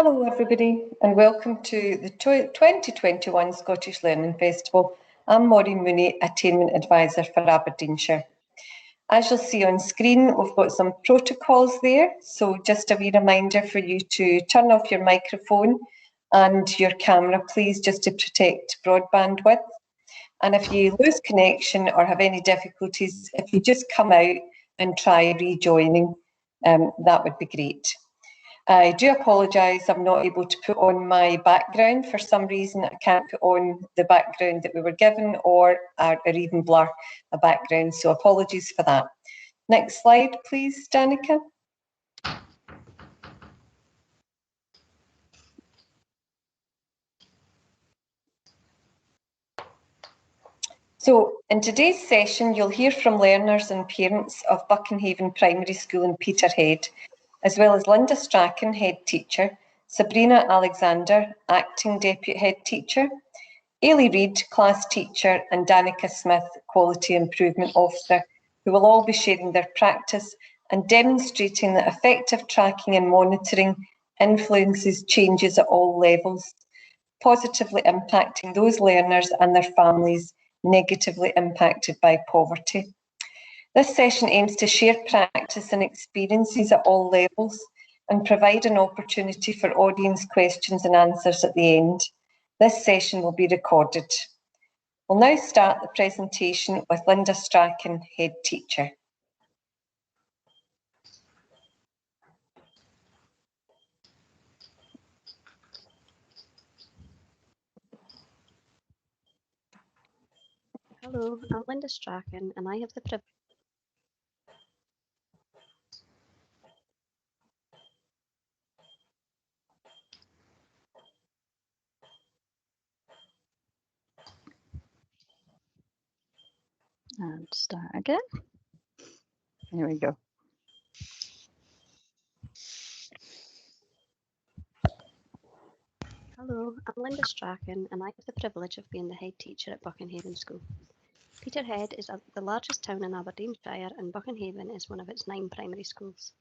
Hello everybody and welcome to the 2021 Scottish Learning Festival. I'm Maureen Mooney, Attainment Advisor for Aberdeenshire. As you'll see on screen, we've got some protocols there. So just a wee reminder for you to turn off your microphone and your camera, please, just to protect broadband width. And if you lose connection or have any difficulties, if you just come out and try rejoining, that would be great. I do apologise, I'm not able to put on my background. For some reason, I can't put on the background that we were given or even blur a background, so apologies for that. Next slide, please, Danica. So in today's session, you'll hear from learners and parents of Buckenhaven Primary School in Peterhead, as well as Linda Strachan, Head Teacher, Sabrina Alexander, Acting Deputy Head Teacher, Ailey Reid, Class Teacher, and Danica Smith, Quality Improvement Officer, who will all be sharing their practice and demonstrating that effective tracking and monitoring influences changes at all levels, positively impacting those learners and their families negatively impacted by poverty. This session aims to share practice and experiences at all levels and provide an opportunity for audience questions and answers at the end. This session will be recorded. We'll now start the presentation with Linda Strachan, Head Teacher. Hello, I'm Linda Strachan and I have the privilege and start again. There we go. Hello, I'm Linda Strachan and I have the privilege of being the head teacher at Buckenhaven School. Peterhead is the largest town in Aberdeenshire and Buckenhaven is one of its 9 primary schools.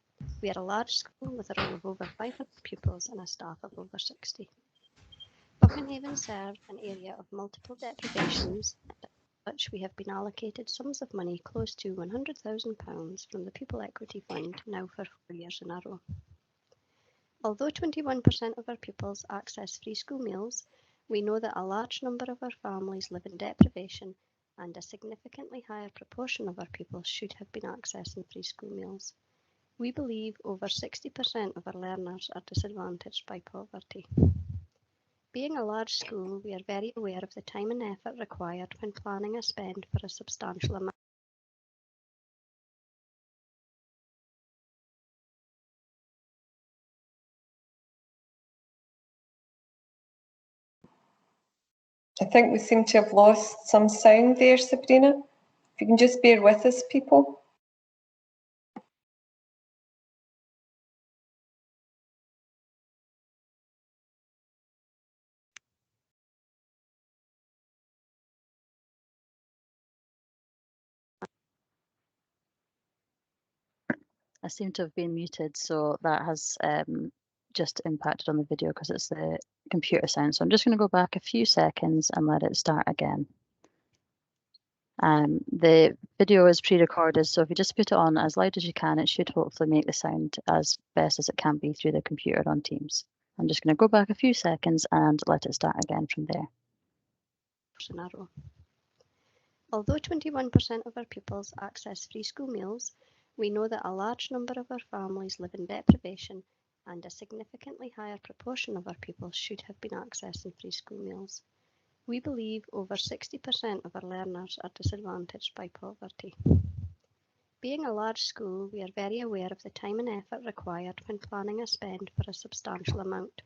We are a large school with a roll of over 500 pupils and a staff of over 60. Buckenhaven serves an area of multiple deprivations, which we have been allocated sums of money close to £100,000 from the Pupil Equity Fund now for 4 years in a row. Although 21% of our pupils access free school meals, we know that a large number of our families live in deprivation and a significantly higher proportion of our pupils should have been accessing free school meals. We believe over 60% of our learners are disadvantaged by poverty. Being a large school, we are very aware of the time and effort required when planning a spend for a substantial amount. I think we seem to have lost some sound there, Sabrina. If you can just bear with us, people. I seem to have been muted, so that has just impacted on the video because it's the computer sound. So I'm just going to go back a few seconds and let it start again. The video is pre-recorded, so if you just put it on as loud as you can, it should hopefully make the sound as best as it can be through the computer on Teams. I'm just going to go back a few seconds and let it start again from there. Although 21% of our pupils access free school meals, we know that a large number of our families live in deprivation and a significantly higher proportion of our pupils should have been accessing free school meals. We believe over 60% of our learners are disadvantaged by poverty. Being a large school, we are very aware of the time and effort required when planning a spend for a substantial amount.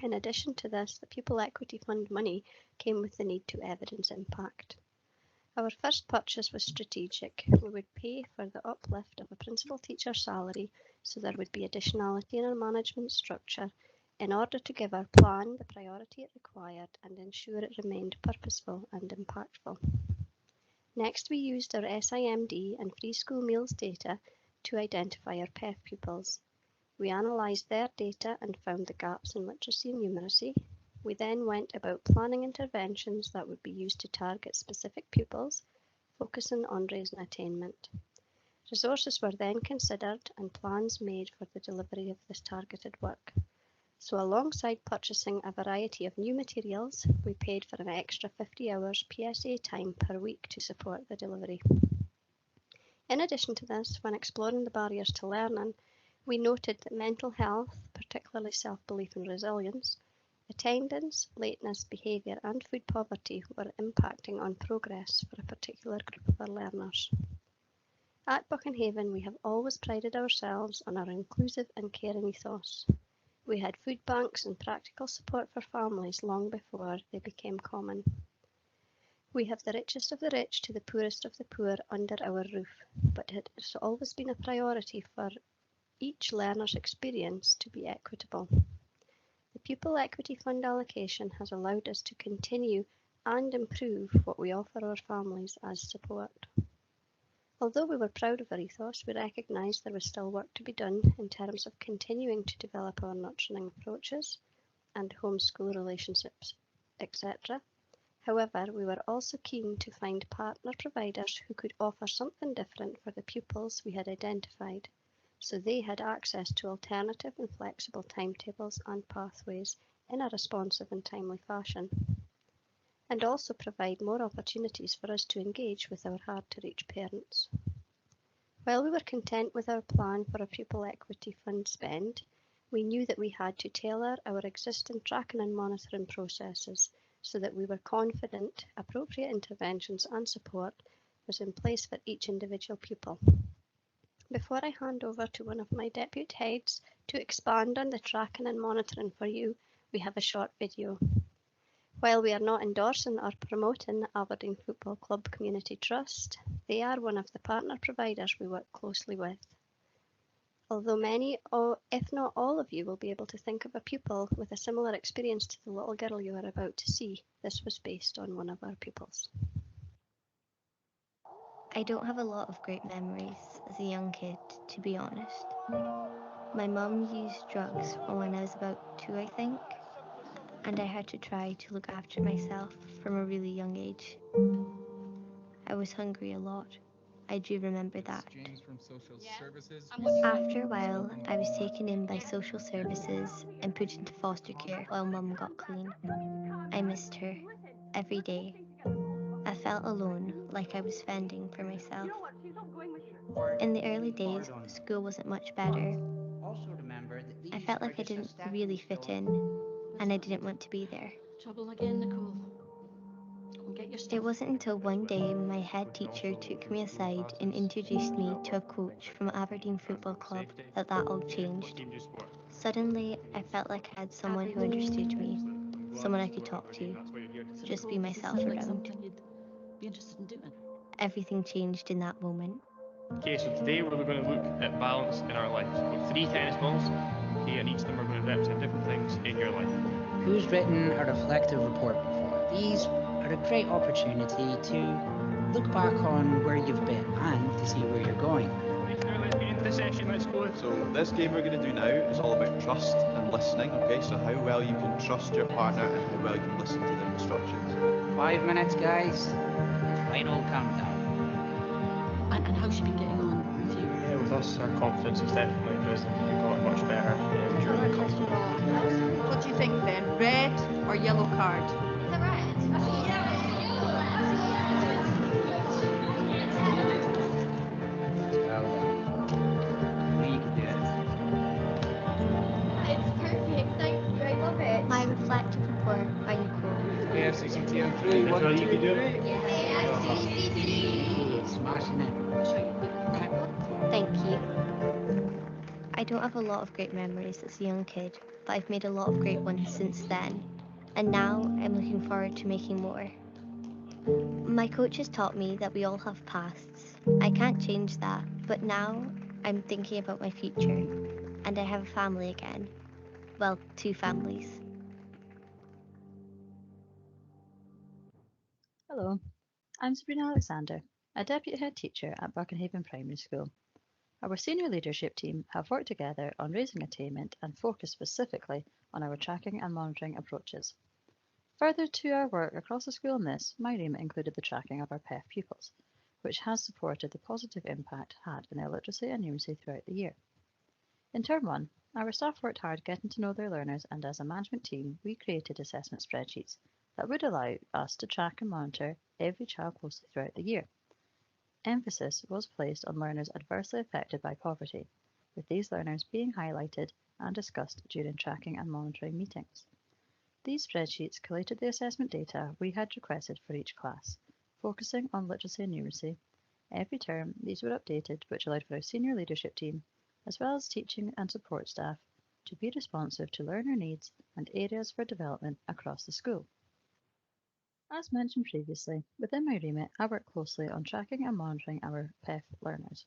In addition to this, the Pupil Equity Fund money came with the need to evidence impact. Our first purchase was strategic. We would pay for the uplift of a principal teacher salary so there would be additionality in our management structure in order to give our plan the priority it required and ensure it remained purposeful and impactful. Next, we used our SIMD and free school meals data to identify our PEF pupils. We analysed their data and found the gaps in literacy and numeracy. We then went about planning interventions that would be used to target specific pupils, focusing on raising attainment. Resources were then considered and plans made for the delivery of this targeted work. So alongside purchasing a variety of new materials, we paid for an extra 50 hours PSA time per week to support the delivery. In addition to this, when exploring the barriers to learning, we noted that mental health, particularly self-belief and resilience, attendance, lateness, behaviour and food poverty were impacting on progress for a particular group of our learners. At Buchenhaven, we have always prided ourselves on our inclusive and caring ethos. We had food banks and practical support for families long before they became common. We have the richest of the rich to the poorest of the poor under our roof, but it has always been a priority for each learner's experience to be equitable. The Pupil Equity Fund allocation has allowed us to continue and improve what we offer our families as support. Although we were proud of our ethos, we recognised there was still work to be done in terms of continuing to develop our nurturing approaches and home-school relationships, etc. However, we were also keen to find partner providers who could offer something different for the pupils we had identified, so they had access to alternative and flexible timetables and pathways in a responsive and timely fashion, and also provide more opportunities for us to engage with our hard-to-reach parents. While we were content with our plan for a Pupil Equity Fund spend, we knew that we had to tailor our existing tracking and monitoring processes so that we were confident appropriate interventions and support was in place for each individual pupil. Before I hand over to one of my deputy heads to expand on the tracking and monitoring for you, we have a short video. While we are not endorsing or promoting Aberdeen Football Club Community Trust, they are one of the partner providers we work closely with. Although many, if not all of you, will be able to think of a pupil with a similar experience to the little girl you are about to see, this was based on one of our pupils. I don't have a lot of great memories as a young kid, to be honest. My mum used drugs from when I was about 2, I think, and I had to try to look after myself from a really young age. I was hungry a lot. I do remember that. After a while, I was taken in by social services and put into foster care while Mum got clean. I missed her every day. I felt alone, like I was fending for myself. In the early days, school wasn't much better. I felt like I didn't really fit in, and I didn't want to be there. Trouble again, Nicole. It wasn't until one day my head teacher took me aside and introduced me to a coach from Aberdeen Football Club that all changed. Suddenly, I felt like I had someone who understood me, someone I could talk to, just be myself around. Be interested in doing. Everything changed in that moment. Okay, so today we're going to look at balance in our life. We've got 3 tennis balls, okay, and each of them are going to represent different things in your life. Who's written a reflective report before? These are a great opportunity to look back on where you've been and to see where you're going. Now let's get into the session, let's go. So this game we're going to do now is all about trust and listening, okay? So how well you can trust your partner and how well you can listen to their instructions. 5 minutes, guys. Final countdown. And how's she been getting on with you? Yeah, with us, our confidence has definitely risen. We've got much better during the competition. What do you think then? Red or yellow card? The red. Well done. You can do it. It's perfect, thank you, I love it. My reflective report by Nicole. Yeah, 60 and 3. That's right, you can do it. Smashing it. Thank you. I don't have a lot of great memories as a young kid, but I've made a lot of great ones since then, and now I'm looking forward to making more. My coach has taught me that we all have pasts. I can't change that, but now I'm thinking about my future, and I have a family again. Well, 2 families. Hello, I'm Sabrina Alexander, a deputy head teacher at Buchenhaven Primary School. Our senior leadership team have worked together on raising attainment and focused specifically on our tracking and monitoring approaches. Further to our work across the school on this, my remit included the tracking of our PEF pupils, which has supported the positive impact had in their literacy and numeracy throughout the year. In Term 1, our staff worked hard getting to know their learners, and as a management team, we created assessment spreadsheets that would allow us to track and monitor every child closely throughout the year. Emphasis was placed on learners adversely affected by poverty, with these learners being highlighted and discussed during tracking and monitoring meetings. These spreadsheets collated the assessment data we had requested for each class, focusing on literacy and numeracy. Every term, these were updated, which allowed for our senior leadership team, as well as teaching and support staff, to be responsive to learner needs and areas for development across the school. As mentioned previously, within my remit, I work closely on tracking and monitoring our PEF learners.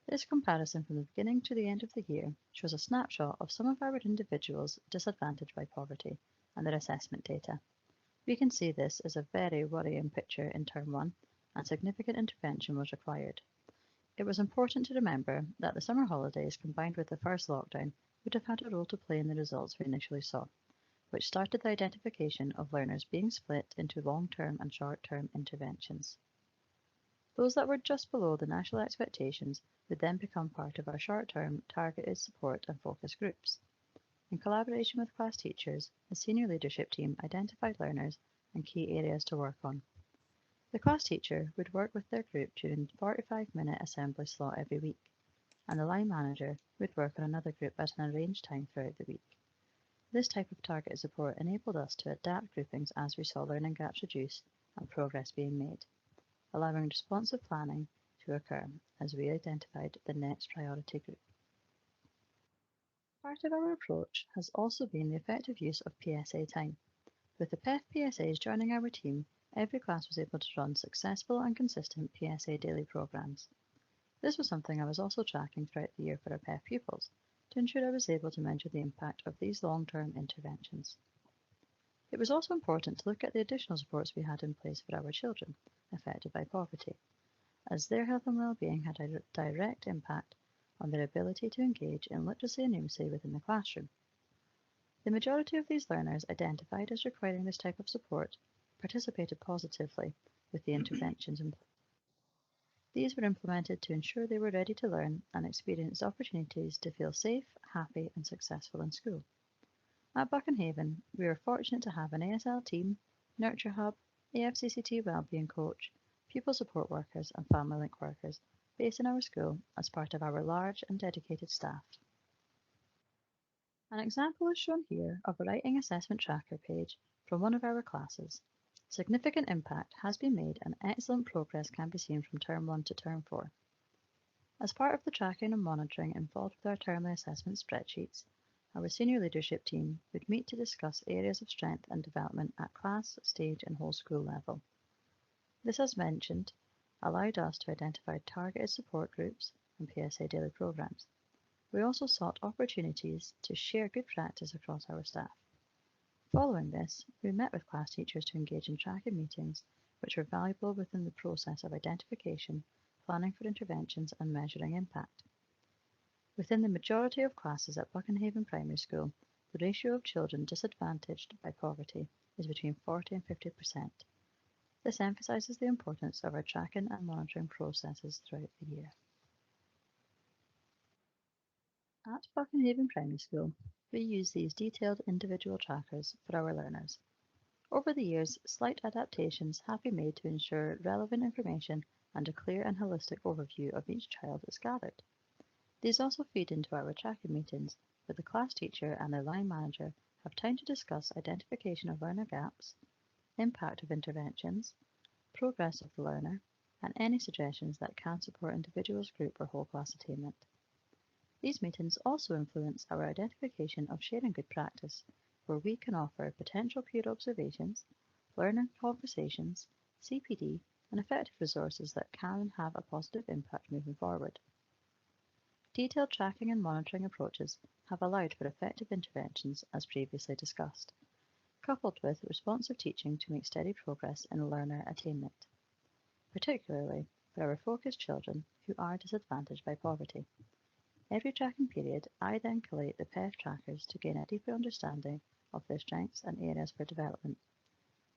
This comparison from the beginning to the end of the year shows a snapshot of some of our individuals disadvantaged by poverty and their assessment data. We can see this as a very worrying picture in Term 1, and significant intervention was required. It was important to remember that the summer holidays combined with the first lockdown would have had a role to play in the results we initially saw, which started the identification of learners being split into long-term and short-term interventions. Those that were just below the national expectations would then become part of our short-term targeted support and focus groups. In collaboration with class teachers, the senior leadership team identified learners and key areas to work on. The class teacher would work with their group during a 45-minute assembly slot every week, and the line manager would work on another group at an arranged time throughout the week. This type of targeted support enabled us to adapt groupings as we saw learning gaps reduce and progress being made, allowing responsive planning to occur as we identified the next priority group. Part of our approach has also been the effective use of PSA time. With the PEF PSAs joining our team, every class was able to run successful and consistent PSA daily programs. This was something I was also tracking throughout the year for our PEF pupils, to ensure I was able to measure the impact of these long-term interventions. It was also important to look at the additional supports we had in place for our children affected by poverty, as their health and well-being had a direct impact on their ability to engage in literacy and numeracy within the classroom. The majority of these learners identified as requiring this type of support participated positively with the interventions in place. These were implemented to ensure they were ready to learn and experience opportunities to feel safe, happy and successful in school. At Buckenhaven, we were fortunate to have an ASL team, Nurture Hub, AFCCT Wellbeing Coach, pupil support workers and family link workers based in our school as part of our large and dedicated staff. An example is shown here of a writing assessment tracker page from one of our classes. Significant impact has been made and excellent progress can be seen from Term 1 to Term 4. As part of the tracking and monitoring involved with our termly assessment spreadsheets, our senior leadership team would meet to discuss areas of strength and development at class, stage and whole school level. This, as mentioned, allowed us to identify targeted support groups and PSA daily programs. We also sought opportunities to share good practice across our staff. Following this, we met with class teachers to engage in tracking meetings, which were valuable within the process of identification, planning for interventions and measuring impact. Within the majority of classes at Buckenhaven Primary School, the ratio of children disadvantaged by poverty is between 40 and 50%. This emphasises the importance of our tracking and monitoring processes throughout the year. At Buckenhaven Primary School, we use these detailed individual trackers for our learners. Over the years, slight adaptations have been made to ensure relevant information and a clear and holistic overview of each child is gathered. These also feed into our tracking meetings, where the class teacher and their line manager have time to discuss identification of learner gaps, impact of interventions, progress of the learner, and any suggestions that can support individuals, group or whole class attainment. These meetings also influence our identification of sharing good practice, where we can offer potential peer observations, learner conversations, CPD, and effective resources that can have a positive impact moving forward. Detailed tracking and monitoring approaches have allowed for effective interventions as previously discussed, coupled with responsive teaching to make steady progress in learner attainment, particularly for our focus children who are disadvantaged by poverty. Every tracking period, I then collate the PEF trackers to gain a deeper understanding of their strengths and areas for development.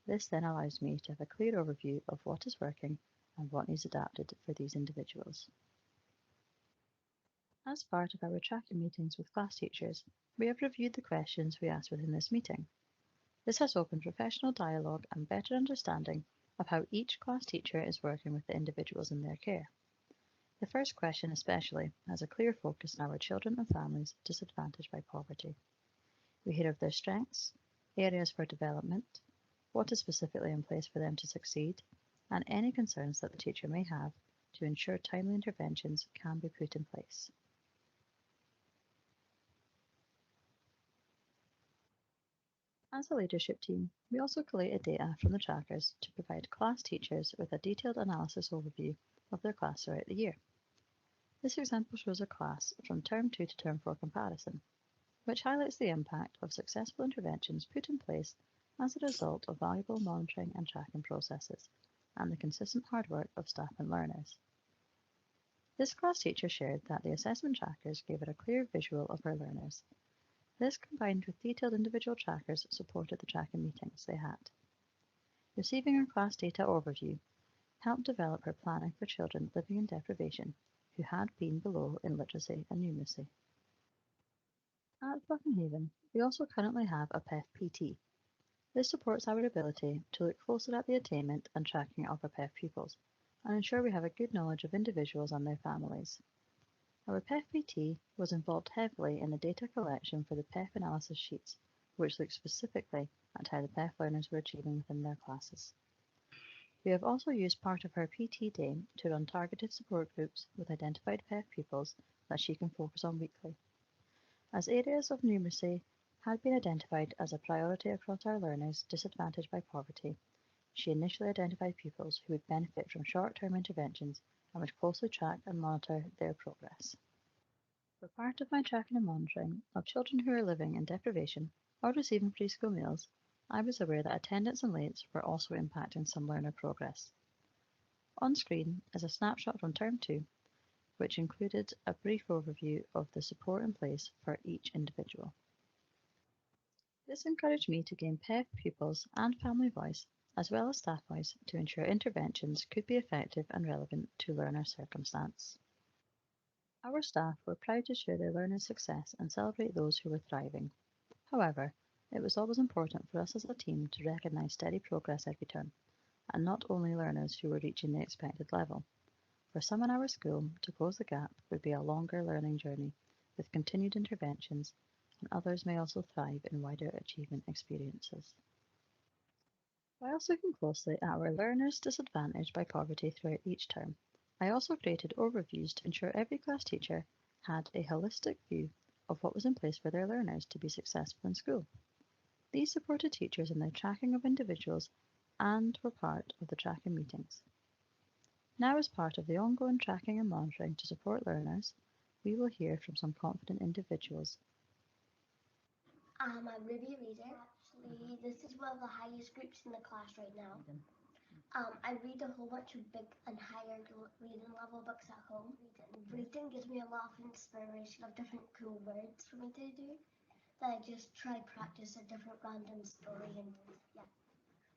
This then allows me to have a clear overview of what is working and what needs adapted for these individuals. As part of our tracking meetings with class teachers, we have reviewed the questions we asked within this meeting. This has opened professional dialogue and better understanding of how each class teacher is working with the individuals in their care. The first question especially has a clear focus on our children and families disadvantaged by poverty. We hear of their strengths, areas for development, what is specifically in place for them to succeed, and any concerns that the teacher may have to ensure timely interventions can be put in place. As a leadership team, we also collated data from the trackers to provide class teachers with a detailed analysis overview of their class throughout the year. This example shows a class from Term 2 to Term 4 comparison, which highlights the impact of successful interventions put in place as a result of valuable monitoring and tracking processes and the consistent hard work of staff and learners. This class teacher shared that the assessment trackers gave her a clear visual of her learners. This, combined with detailed individual trackers, supported the tracking meetings they had. Receiving her class data overview helped develop her planning for children living in deprivation who had been below in literacy and numeracy. At Buckenhaven, we also currently have a PEF PT. This supports our ability to look closer at the attainment and tracking of our PEF pupils and ensure we have a good knowledge of individuals and their families. Our PEF PT was involved heavily in the data collection for the PEF analysis sheets, which looked specifically at how the PEF learners were achieving within their classes. We have also used part of her PT day to run targeted support groups with identified PEF pupils that she can focus on weekly. As areas of numeracy had been identified as a priority across our learners disadvantaged by poverty, she initially identified pupils who would benefit from short-term interventions and would closely track and monitor their progress. For part of my tracking and monitoring of children who are living in deprivation or receiving preschool meals, I was aware that attendance and lates were also impacting some learner progress. On screen is a snapshot from Term 2, which included a brief overview of the support in place for each individual. This encouraged me to gain PEF pupils and family voice, as well as staff voice, to ensure interventions could be effective and relevant to learner circumstance. Our staff were proud to share their learners' success and celebrate those who were thriving. However, it was always important for us as a team to recognise steady progress every term, and not only learners who were reaching the expected level. For some in our school, to close the gap would be a longer learning journey with continued interventions, and others may also thrive in wider achievement experiences. Whilst looking closely at our learners disadvantaged by poverty throughout each term, I also created overviews to ensure every class teacher had a holistic view of what was in place for their learners to be successful in school. These supported teachers in their tracking of individuals and were part of the tracking meetings. Now, as part of the ongoing tracking and monitoring to support learners, we will hear from some confident individuals. I'm a Ruby reader. Actually, this is one of the highest groups in the class right now. I read a whole bunch of big and higher reading level books at home. Reading gives me a lot of inspiration of different cool words for me to do. That I just try practice a different random story and yeah.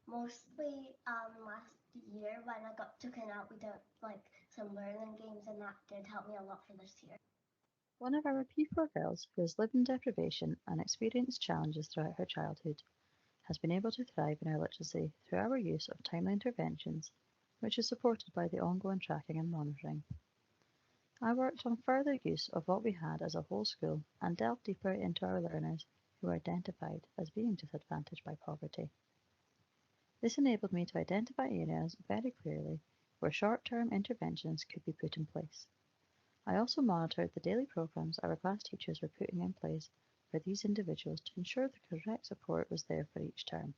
Mostly last year when I got taken out, we did like some learning games and that did help me a lot for this year. One of our P4 girls who has lived in deprivation and experienced challenges throughout her childhood has been able to thrive in her literacy through our use of timely interventions, which is supported by the ongoing tracking and monitoring. I worked on further use of what we had as a whole school and delved deeper into our learners who were identified as being disadvantaged by poverty. This enabled me to identify areas very clearly where short-term interventions could be put in place. I also monitored the daily programs our class teachers were putting in place for these individuals to ensure the correct support was there for each term.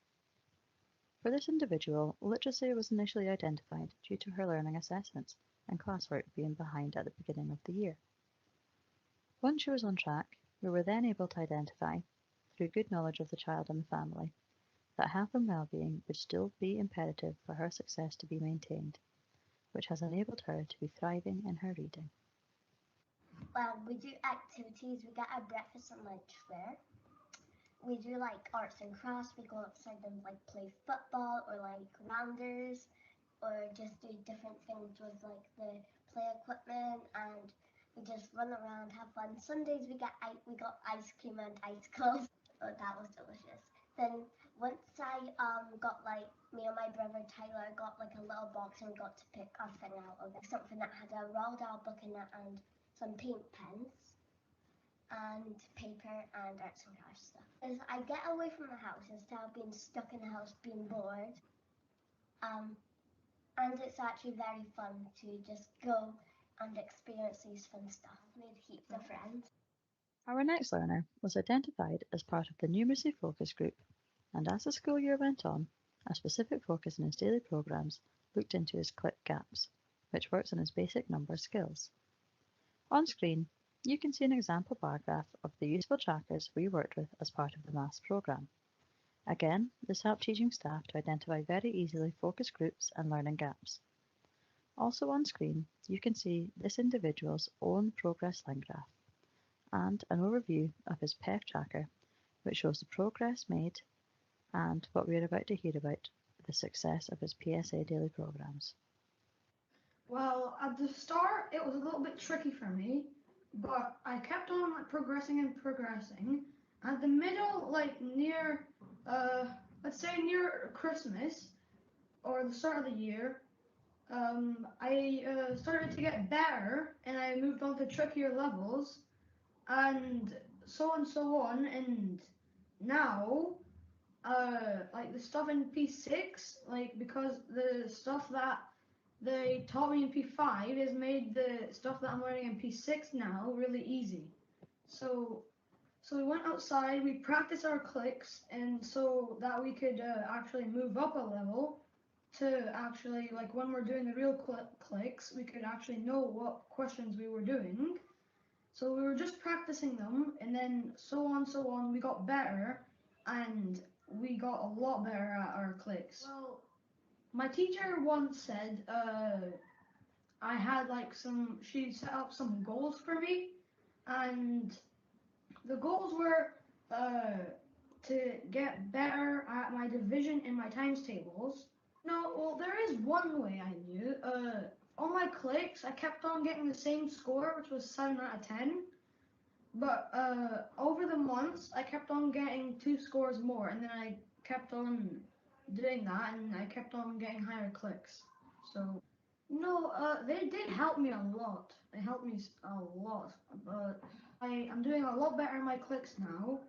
For this individual, literacy was initially identified due to her learning assessments and classwork being behind at the beginning of the year. Once she was on track, we were then able to identify, through good knowledge of the child and the family, that health and well-being would still be imperative for her success to be maintained, which has enabled her to be thriving in her reading. Well, we do activities. We get our breakfast and lunch there. We do like arts and crafts. We go outside and like play football or like rounders, or just do different things with like the play equipment, and we just run around, have fun. Sundays we got ice cream and ice cream. Oh, that was delicious. Then once I got like me and my brother Tyler got like a little box and we got to pick our thing out of it. Something that had a Roald Dahl book in it and some paint pens and paper and arts and crafts stuff. As I get away from the house instead of being stuck in the house being bored. And it's actually very fun to just go and experience these fun stuff. Made heaps of friends. Our next learner was identified as part of the numeracy focus group, and as the school year went on, a specific focus in his daily programs looked into his click gaps, which works on his basic number skills. On screen, you can see an example bar graph of the useful trackers we worked with as part of the maths program. Again, this helped teaching staff to identify very easily focus groups and learning gaps. Also on screen, you can see this individual's own progress line graph and an overview of his PEF tracker, which shows the progress made and what we are about to hear about, the success of his PSA daily programs. Well, at the start, it was a little bit tricky for me, but I kept on progressing and progressing. At the middle, like near, let's say near Christmas or the start of the year, I started to get better, and I moved on to trickier levels, and so on, and now, like the stuff in P6, like because the stuff that they taught me in P5 has made the stuff that I'm learning in P6 now really easy. So we went outside, we practiced our clicks, and so that we could actually move up a level to actually, like when we're doing the real clicks, we could actually know what questions we were doing. So we were just practicing them, and then so on, we got better, and we got a lot better at our clicks. Well, my teacher once said I had like she set up some goals for me, and the goals were to get better at my division and my times tables. No, well, there is one way I knew. On my clicks, I kept on getting the same score, which was 7 out of 10. But over the months, I kept on getting 2 scores more, and then I kept on doing that, and I kept on getting higher clicks. So, no, they did help me a lot. They helped me a lot, but I'm doing a lot better in my clicks now.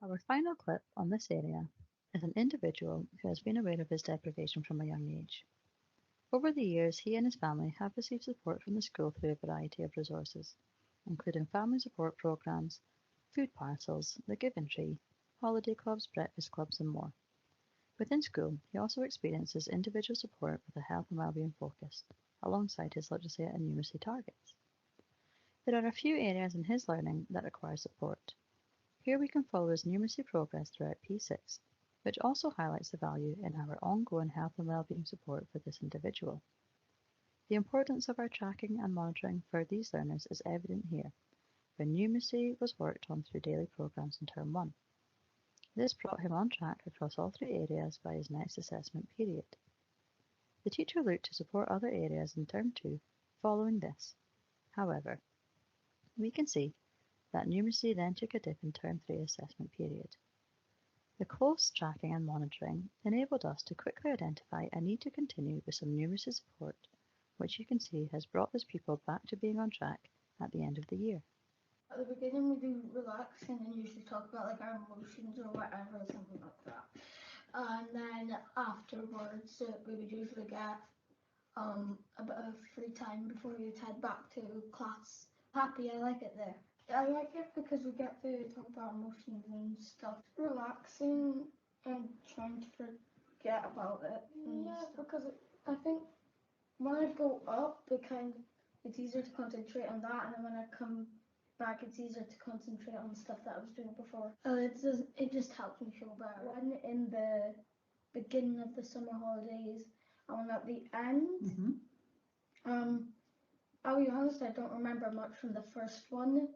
Our final clip on this area is an individual who has been aware of his deprivation from a young age. Over the years, he and his family have received support from the school through a variety of resources, including family support programs, food parcels, the Giving Tree, holiday clubs, breakfast clubs, and more. Within school, he also experiences individual support with a health and wellbeing focus, alongside his literacy and numeracy targets. There are a few areas in his learning that require support. Here we can follow his numeracy progress throughout P6, which also highlights the value in our ongoing health and wellbeing support for this individual. The importance of our tracking and monitoring for these learners is evident here, where numeracy was worked on through daily programs in Term 1. This brought him on track across all 3 areas by his next assessment period. The teacher looked to support other areas in Term 2 following this. However, we can see that numeracy then took a dip in Term 3 assessment period. The close tracking and monitoring enabled us to quickly identify a need to continue with some numeracy support, which you can see has brought this pupil back to being on track at the end of the year. At the beginning, we do relaxing and usually talk about like our emotions or whatever, something like that. And then afterwards, we would usually get a bit of free time before we'd head back to class. Happy, I like it there. I like it because we get to talk about emotions and stuff. Relaxing and trying to forget about it. Yeah, because I think when I go up, it's easier to concentrate on that, and then when I come back, it's easier to concentrate on stuff that I was doing before. It just helps me feel better. When in the beginning of the summer holidays, and at the end. I'll be honest, I don't remember much from the first one.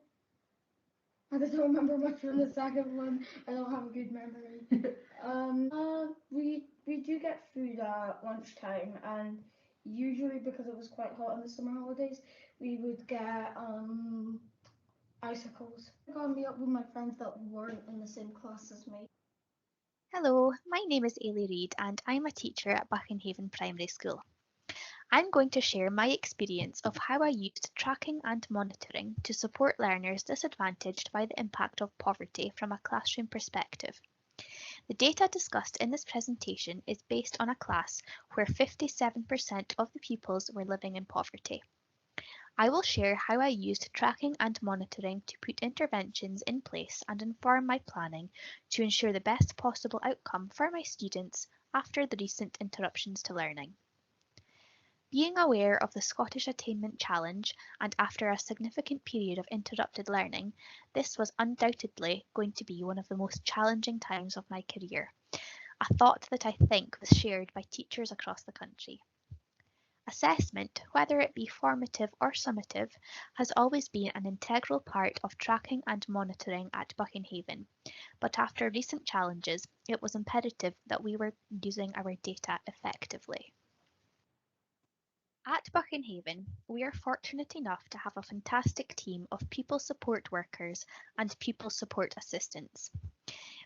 I don't remember much from the second one. I don't have a good memory. We do get food at lunchtime, and usually because it was quite hot in the summer holidays, we would get icicles. I got meet up with my friends that weren't in the same class as me. Hello, my name is Ailey Reid and I'm a teacher at Buckenhaven Primary School. I'm going to share my experience of how I used tracking and monitoring to support learners disadvantaged by the impact of poverty from a classroom perspective. The data discussed in this presentation is based on a class where 57% of the pupils were living in poverty. I will share how I used tracking and monitoring to put interventions in place and inform my planning to ensure the best possible outcome for my students after the recent interruptions to learning. Being aware of the Scottish Attainment Challenge and after a significant period of interrupted learning, this was undoubtedly going to be one of the most challenging times of my career, a thought that I think was shared by teachers across the country. Assessment, whether it be formative or summative, has always been an integral part of tracking and monitoring at Buckenhaven, but after recent challenges, it was imperative that we were using our data effectively. At Buckenhaven, we are fortunate enough to have a fantastic team of pupil support workers and pupil support assistants.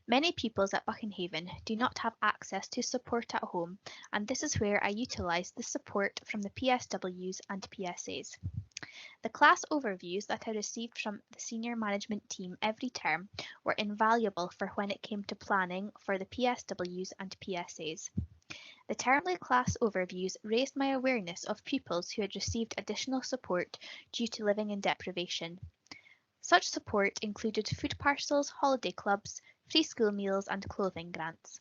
Many pupils at Buckenhaven do not have access to support at home, and this is where I utilise the support from the PSWs and PSAs. The class overviews that I received from the senior management team every term were invaluable for when it came to planning for the PSWs and PSAs. The termly class overviews raised my awareness of pupils who had received additional support due to living in deprivation. Such support included food parcels, holiday clubs, free school meals and clothing grants.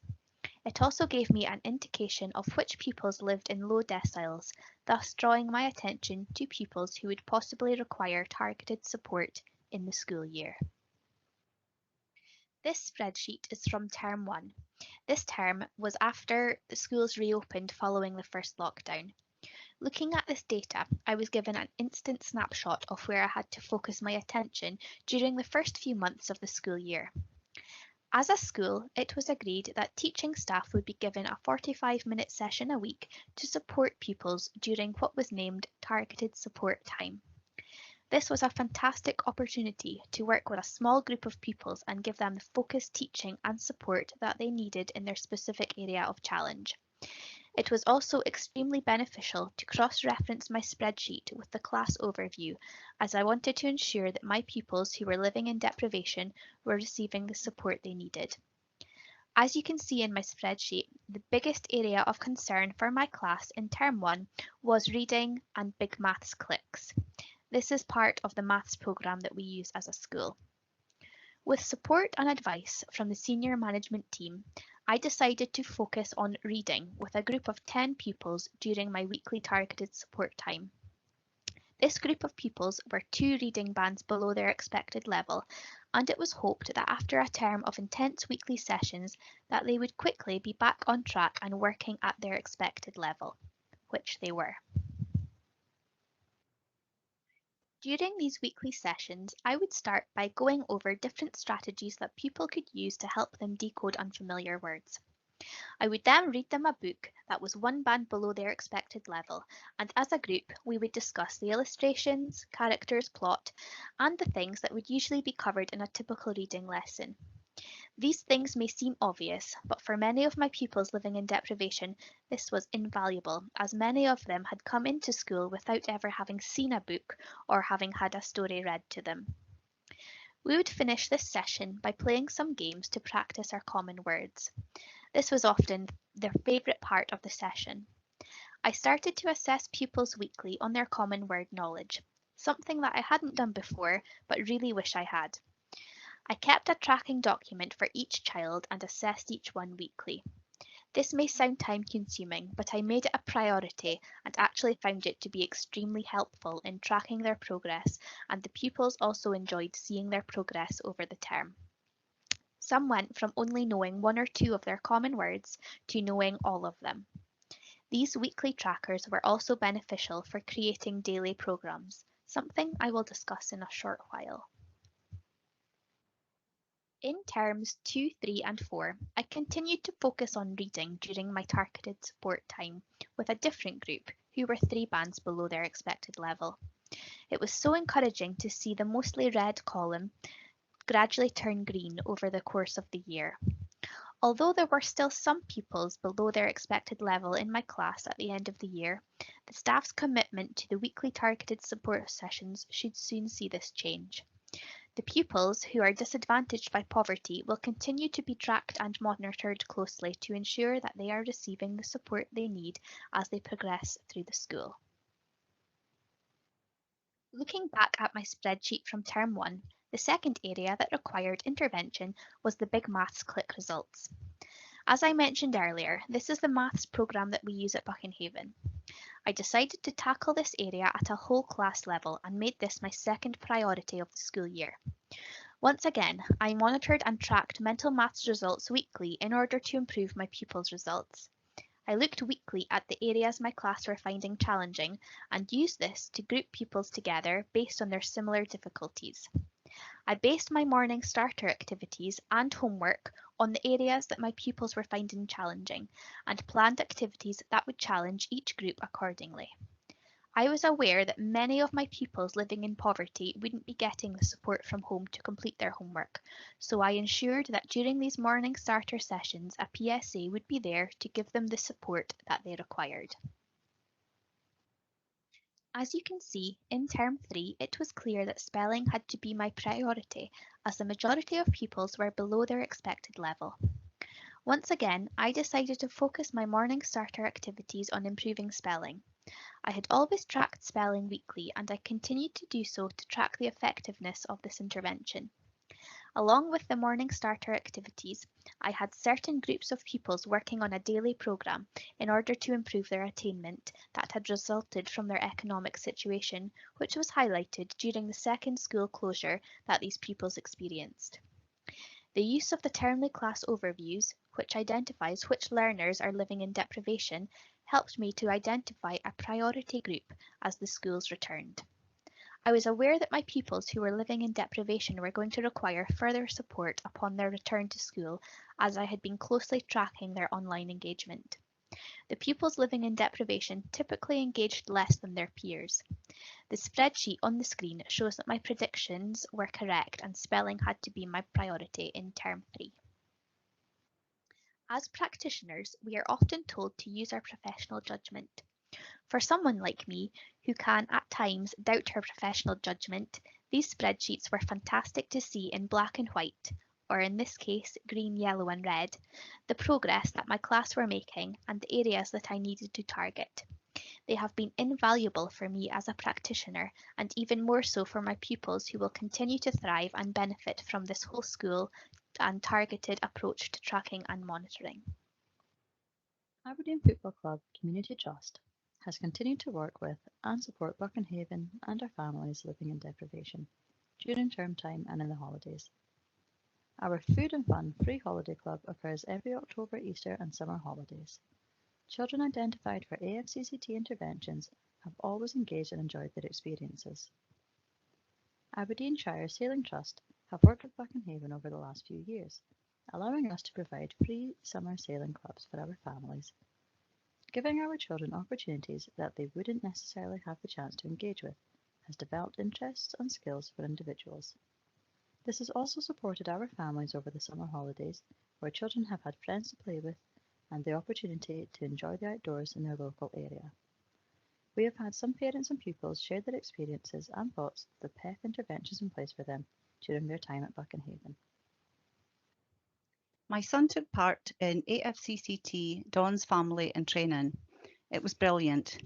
It also gave me an indication of which pupils lived in low deciles, thus drawing my attention to pupils who would possibly require targeted support in the school year. This spreadsheet is from Term 1. This term was after the schools reopened following the first lockdown. Looking at this data, I was given an instant snapshot of where I had to focus my attention during the first few months of the school year. As a school, it was agreed that teaching staff would be given a 45-minute session a week to support pupils during what was named targeted support time. This was a fantastic opportunity to work with a small group of pupils and give them the focused teaching and support that they needed in their specific area of challenge. It was also extremely beneficial to cross-reference my spreadsheet with the class overview, as I wanted to ensure that my pupils who were living in deprivation were receiving the support they needed. As you can see in my spreadsheet, the biggest area of concern for my class in Term 1 was reading and big maths clicks. This is part of the maths programme that we use as a school. With support and advice from the senior management team, I decided to focus on reading with a group of 10 pupils during my weekly targeted support time. This group of pupils were 2 reading bands below their expected level, and it was hoped that after a term of intense weekly sessions that they would quickly be back on track and working at their expected level, which they were. During these weekly sessions, I would start by going over different strategies that people could use to help them decode unfamiliar words. I would then read them a book that was 1 band below their expected level, and as a group, we would discuss the illustrations, characters, plot, and the things that would usually be covered in a typical reading lesson. These things may seem obvious, but for many of my pupils living in deprivation, this was invaluable, as many of them had come into school without ever having seen a book or having had a story read to them. We would finish this session by playing some games to practice our common words. This was often their favourite part of the session. I started to assess pupils weekly on their common word knowledge, something that I hadn't done before, but really wish I had. I kept a tracking document for each child and assessed each one weekly. This may sound time consuming, but I made it a priority and actually found it to be extremely helpful in tracking their progress, and the pupils also enjoyed seeing their progress over the term. Some went from only knowing 1 or 2 of their common words to knowing all of them. These weekly trackers were also beneficial for creating daily programs, something I will discuss in a short while. In terms 2, 3 and 4, I continued to focus on reading during my targeted support time with a different group who were 3 bands below their expected level. It was so encouraging to see the mostly red column gradually turn green over the course of the year. Although there were still some pupils below their expected level in my class at the end of the year, the staff's commitment to the weekly targeted support sessions should soon see this change. The pupils who are disadvantaged by poverty will continue to be tracked and monitored closely to ensure that they are receiving the support they need as they progress through the school. Looking back at my spreadsheet from Term 1, the second area that required intervention was the Big Maths Click results. As I mentioned earlier, this is the maths programme that we use at Buchenhaven. I decided to tackle this area at a whole class level and made this my second priority of the school year. Once again, I monitored and tracked mental maths results weekly in order to improve my pupils' results. I looked weekly at the areas my class were finding challenging and used this to group pupils together based on their similar difficulties. I based my morning starter activities and homework on the areas that my pupils were finding challenging and planned activities that would challenge each group accordingly. I was aware that many of my pupils living in poverty wouldn't be getting the support from home to complete their homework, so I ensured that during these morning starter sessions a PSA would be there to give them the support that they required. As you can see, in Term 3 it was clear that spelling had to be my priority as the majority of pupils were below their expected level. Once again, I decided to focus my morning starter activities on improving spelling. I had always tracked spelling weekly and I continued to do so to track the effectiveness of this intervention. Along with the morning starter activities, I had certain groups of pupils working on a daily programme in order to improve their attainment that had resulted from their economic situation, which was highlighted during the second school closure that these pupils experienced. The use of the termly class overviews, which identifies which learners are living in deprivation, helped me to identify a priority group as the schools returned. I was aware that my pupils who were living in deprivation were going to require further support upon their return to school, as I had been closely tracking their online engagement. The pupils living in deprivation typically engaged less than their peers. The spreadsheet on the screen shows that my predictions were correct and spelling had to be my priority in Term 3. As practitioners, we are often told to use our professional judgment. For someone like me, who can at times doubt her professional judgment, these spreadsheets were fantastic to see in black and white, or in this case green, yellow and red, the progress that my class were making and the areas that I needed to target. They have been invaluable for me as a practitioner and even more so for my pupils who will continue to thrive and benefit from this whole school and targeted approach to tracking and monitoring. Aberdeen Football Club Community Trust has continued to work with and support Buchenhaven and our families living in deprivation during term time and in the holidays. Our Food and Fun Free Holiday Club occurs every October, Easter and summer holidays. Children identified for AFCCT interventions have always engaged and enjoyed their experiences. Aberdeenshire Sailing Trust have worked with Buchenhaven over the last few years, allowing us to provide free summer sailing clubs for our families, giving our children opportunities that they wouldn't necessarily have the chance to engage with, has developed interests and skills for individuals. This has also supported our families over the summer holidays, where children have had friends to play with and the opportunity to enjoy the outdoors in their local area. We have had some parents and pupils share their experiences and thoughts of the PEF interventions in place for them during their time at Buchenhaven. My son took part in AFCCT Dawn's Family and Training. It was brilliant.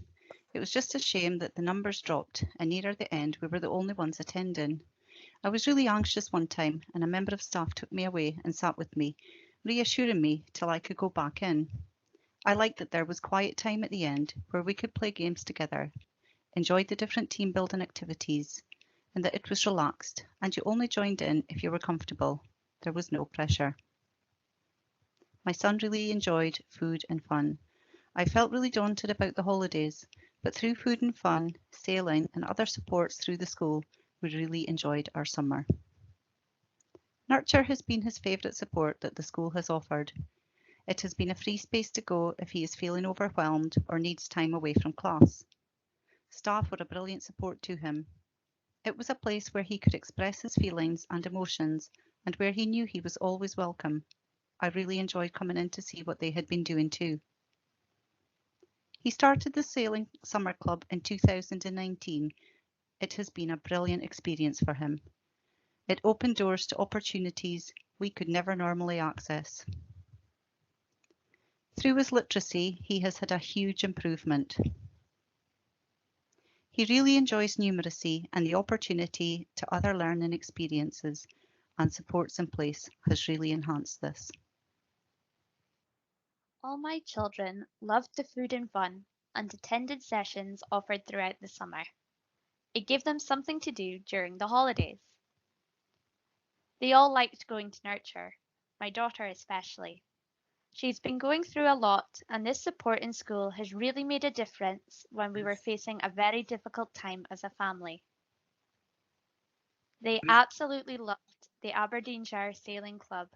It was just a shame that the numbers dropped and nearer the end we were the only ones attending. I was really anxious one time and a member of staff took me away and sat with me, reassuring me till I could go back in. I liked that there was quiet time at the end where we could play games together, enjoyed the different team building activities, and that it was relaxed and you only joined in if you were comfortable. There was no pressure. My son really enjoyed food and fun. I felt really daunted about the holidays, but through food and fun, sailing, and other supports through the school, we really enjoyed our summer. Nurture has been his favourite support that the school has offered. It has been a free space to go if he is feeling overwhelmed or needs time away from class. Staff were a brilliant support to him. It was a place where he could express his feelings and emotions and where he knew he was always welcome. I really enjoyed coming in to see what they had been doing too. He started the Sailing Summer Club in 2019. It has been a brilliant experience for him. It opened doors to opportunities we could never normally access. Through his literacy, he has had a huge improvement. He really enjoys numeracy, and the opportunity to other learning experiences and supports in place has really enhanced this. All my children loved the food and fun and attended sessions offered throughout the summer. It gave them something to do during the holidays. They all liked going to Nurture, my daughter especially. She's been going through a lot, and this support in school has really made a difference when we were facing a very difficult time as a family. They absolutely loved the Aberdeenshire Sailing Club,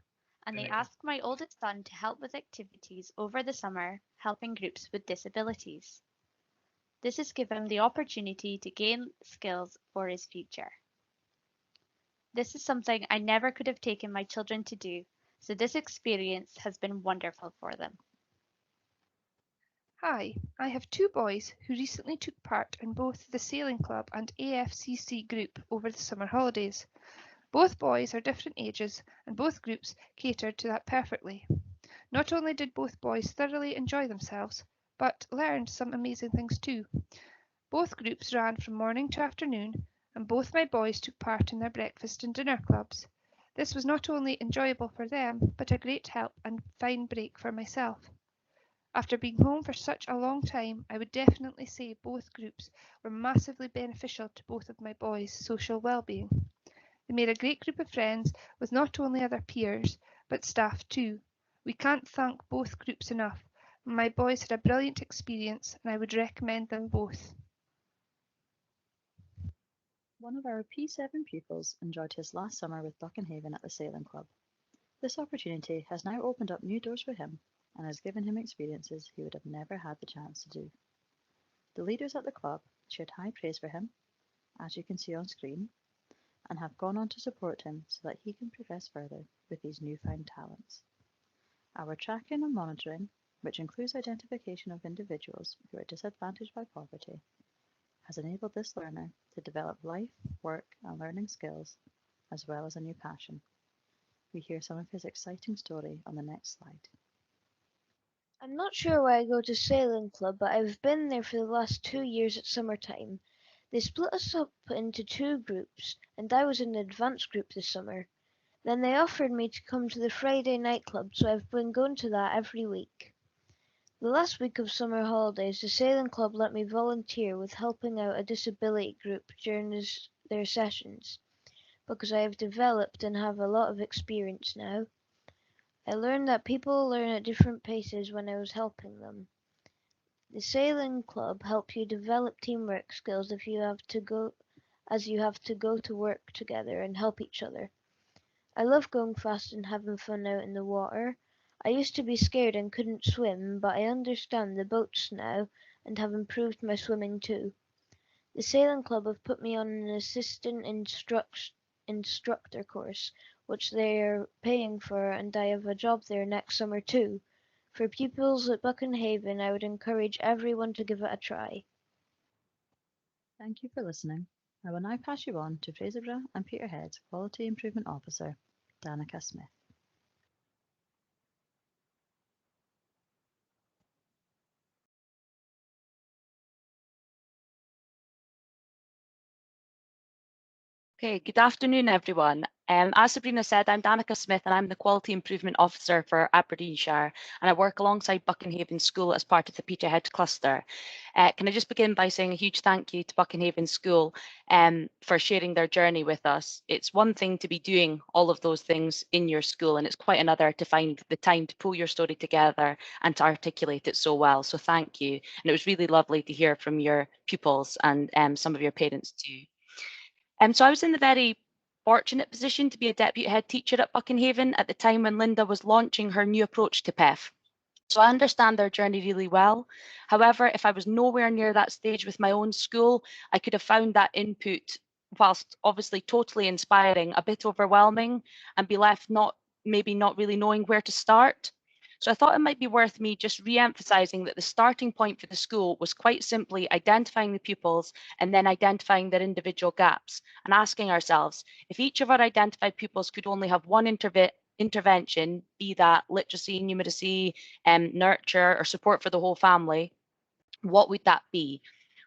and they asked my oldest son to help with activities over the summer, helping groups with disabilities. This has given him the opportunity to gain skills for his future. This is something I never could have taken my children to do, so this experience has been wonderful for them. Hi, I have two boys who recently took part in both the Sailing Club and AFCC group over the summer holidays. Both boys are different ages and both groups catered to that perfectly. Not only did both boys thoroughly enjoy themselves, but learned some amazing things too. Both groups ran from morning to afternoon, and both my boys took part in their breakfast and dinner clubs. This was not only enjoyable for them, but a great help and fine break for myself. After being home for such a long time, I would definitely say both groups were massively beneficial to both of my boys' social well-being. They made a great group of friends with not only other peers, but staff too. We can't thank both groups enough. My boys had a brilliant experience and I would recommend them both. One of our P7 pupils enjoyed his last summer with Buckenhaven at the Sailing Club. This opportunity has now opened up new doors for him and has given him experiences he would have never had the chance to do. The leaders at the club shared high praise for him, as you can see on screen, and have gone on to support him so that he can progress further with these newfound talents. Our tracking and monitoring, which includes identification of individuals who are disadvantaged by poverty, has enabled this learner to develop life, work and learning skills, as well as a new passion. We hear some of his exciting story on the next slide. I'm not sure why I go to Sailing Club, but I've been there for the last 2 years at summertime. They split us up into 2 groups, and I was in the advanced group this summer. Then they offered me to come to the Friday night club, so I've been going to that every week. The last week of summer holidays, the Sailing Club let me volunteer with helping out a disability group during their sessions, because I have developed and have a lot of experience now. I learned that people learn at different paces when I was helping them. The Sailing Club helps you develop teamwork skills as you have to go to work together and help each other. I love going fast and having fun out in the water. I used to be scared and couldn't swim, but I understand the boats now and have improved my swimming too. The Sailing Club have put me on an assistant instructor course, which they are paying for, and I have a job there next summer too. For pupils at Buckenhaven, I would encourage everyone to give it a try. Thank you for listening. I will now pass you on to Fraserburgh and Peterhead's Quality Improvement Officer, Danica Smith. Okay, good afternoon, everyone. As Sabrina said, I'm Danica Smith and I'm the Quality Improvement Officer for Aberdeenshire, and I work alongside Buckenhaven School as part of the Peterhead cluster. Can I just begin by saying a huge thank you to Buckenhaven School for sharing their journey with us. It's one thing to be doing all of those things in your school, and it's quite another to find the time to pull your story together and to articulate it so well. So thank you. And it was really lovely to hear from your pupils and some of your parents too. So I was in the very fortunate position to be a deputy head teacher at Buckenhaven at the time when Linda was launching her new approach to PEF. So I understand their journey really well. However, if I was nowhere near that stage with my own school, I could have found that input, whilst obviously totally inspiring, a bit overwhelming and be left maybe not really knowing where to start. So I thought it might be worth me just re-emphasising that the starting point for the school was quite simply identifying the pupils and then identifying their individual gaps and asking ourselves, if each of our identified pupils could only have one intervention, be that literacy, numeracy, nurture or support for the whole family, what would that be?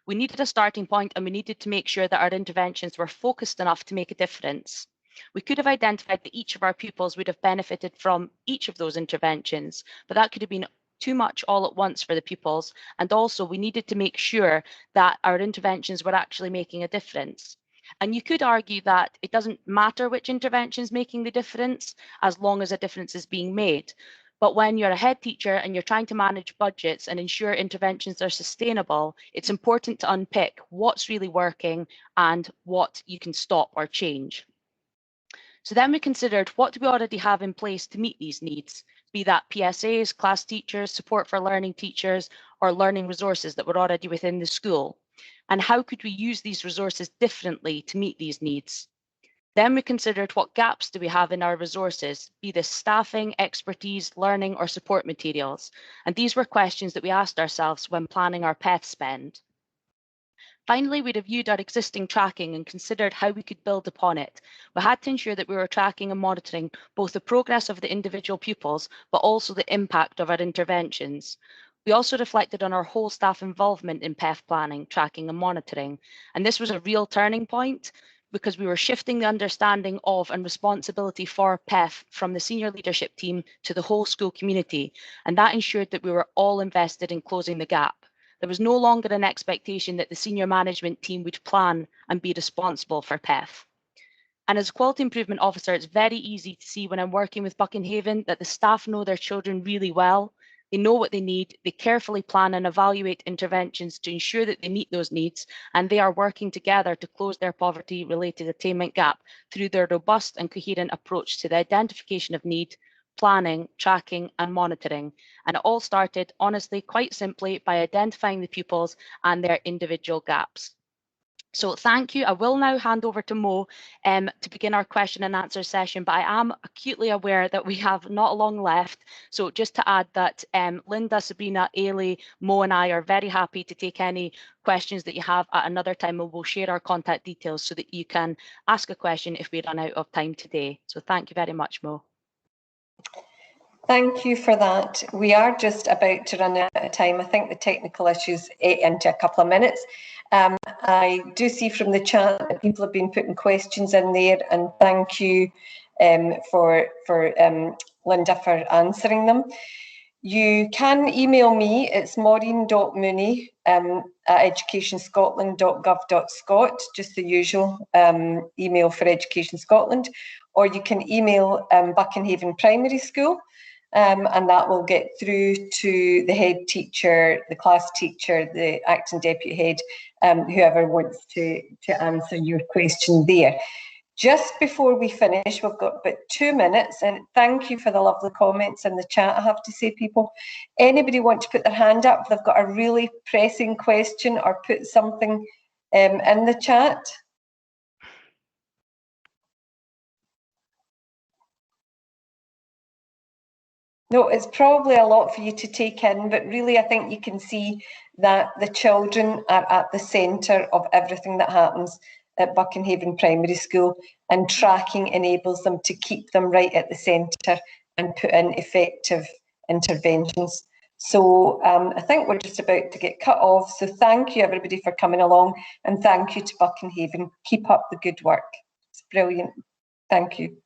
We needed a starting point and we needed to make sure that our interventions were focused enough to make a difference. We could have identified that each of our pupils would have benefited from each of those interventions, but that could have been too much all at once for the pupils. And also we needed to make sure that our interventions were actually making a difference. And you could argue that it doesn't matter which intervention is making the difference as long as a difference is being made. But when you're a head teacher and you're trying to manage budgets and ensure interventions are sustainable, it's important to unpick what's really working and what you can stop or change. So then we considered, what do we already have in place to meet these needs, be that PSAs, class teachers, support for learning teachers, or learning resources that were already within the school? And how could we use these resources differently to meet these needs? Then we considered, what gaps do we have in our resources, be this staffing, expertise, learning, or support materials? And these were questions that we asked ourselves when planning our PEF spend. Finally, we reviewed our existing tracking and considered how we could build upon it. We had to ensure that we were tracking and monitoring both the progress of the individual pupils, but also the impact of our interventions. We also reflected on our whole staff involvement in PEF planning, tracking and monitoring. And this was a real turning point because we were shifting the understanding of and responsibility for PEF from the senior leadership team to the whole school community. And that ensured that we were all invested in closing the gap. There was no longer an expectation that the senior management team would plan and be responsible for PEF. And as a quality improvement officer, it's very easy to see when I'm working with Buckenhaven that the staff know their children really well. They know what they need, they carefully plan and evaluate interventions to ensure that they meet those needs, and they are working together to close their poverty-related attainment gap through their robust and coherent approach to the identification of need, planning, tracking and monitoring. And it all started, honestly, quite simply by identifying the pupils and their individual gaps. So thank you. I will now hand over to Mo to begin our question and answer session, but I am acutely aware that we have not long left. So just to add that Linda, Sabrina, Ailey, Mo and I are very happy to take any questions that you have at another time, and we'll share our contact details so that you can ask a question if we run out of time today. So thank you very much, Mo. Thank you for that. We are just about to run out of time. I think the technical issues ate into a couple of minutes. I do see from the chat that people have been putting questions in there, and thank you for Linda for answering them. You can email me, it's maureen.mooney at educationscotland.gov.scot, just the usual email for Education Scotland, or you can email Buckenhaven Primary School, and that will get through to the head teacher, the class teacher, the acting deputy head, whoever wants to answer your question there. Just before we finish, we've got about 2 minutes, and thank you for the lovely comments in the chat, I have to say, people. Anybody want to put their hand up if they've got a really pressing question or put something in the chat? No, it's probably a lot for you to take in, but really I think you can see that the children are at the centre of everything that happens at Buckenhaven Primary School, and tracking enables them to keep them right at the centre and put in effective interventions. So I think we're just about to get cut off. So thank you everybody for coming along, and thank you to Buckenhaven. Keep up the good work. Brilliant. Thank you.